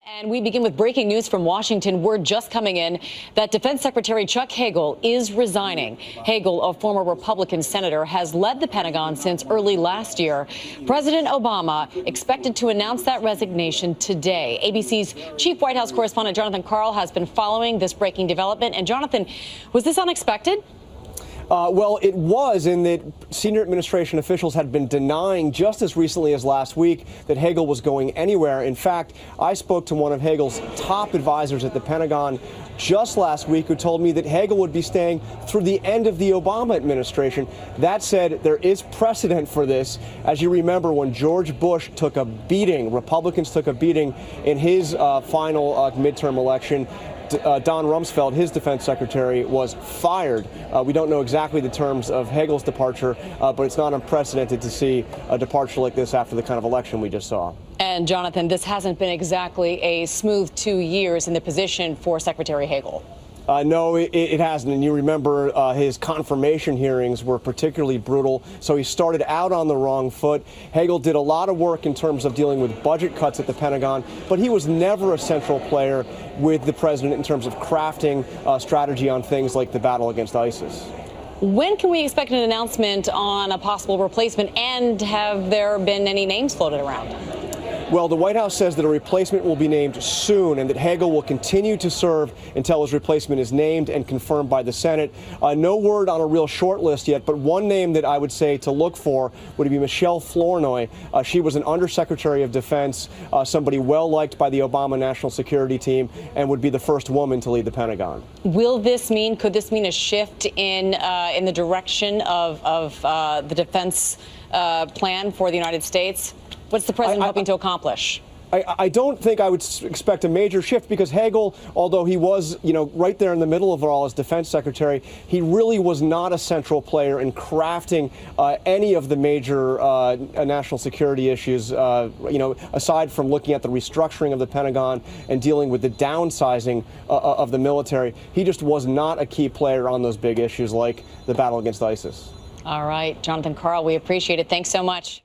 And we begin with breaking news from Washington. Word just coming in that Defense Secretary Chuck Hagel is resigning. Hagel, a former Republican senator, has led the Pentagon since early last year. President Obama expected to announce that resignation today. ABC's chief White House correspondent Jonathan Karl has been following this breaking development. And Jonathan, was this unexpected? Well, it was, in that senior administration officials had been denying just as recently as last week that Hagel was going anywhere. In fact, I spoke to one of Hagel's top advisors at the Pentagon just last week who told me that Hagel would be staying through the end of the Obama administration. That said, there is precedent for this. As you remember, when George Bush took a beating, Republicans took a beating in his final midterm election, Don Rumsfeld, his defense secretary, was fired. We don't know exactly the terms of Hagel's departure, but it's not unprecedented to see a departure like this after the kind of election we just saw. And Jonathan, this hasn't been exactly a smooth 2 years in the position for Secretary Hagel. No, it hasn't. And you remember his confirmation hearings were particularly brutal. So he started out on the wrong foot. Hagel did a lot of work in terms of dealing with budget cuts at the Pentagon, but he was never a central player with the president in terms of crafting strategy on things like the battle against ISIS. When can we expect an announcement on a possible replacement, and have there been any names floated around? Well, the White House says that a replacement will be named soon and that Hagel will continue to serve until his replacement is named and confirmed by the Senate. No word on a real short list yet, but one name that I would say to look for would be Michelle Flournoy. She was an undersecretary of defense, somebody well liked by the Obama National Security Team, and would be the first woman to lead the Pentagon. Could this mean a shift in the direction of the defense plan for the United States? What's the president hoping to accomplish? I don't think I would expect a major shift, because Hagel, although he was, right there in the middle of it all as defense secretary, he really was not a central player in crafting any of the major national security issues, aside from looking at the restructuring of the Pentagon and dealing with the downsizing of the military. He just was not a key player on those big issues like the battle against ISIS. All right, Jonathan Karl, we appreciate it. Thanks so much.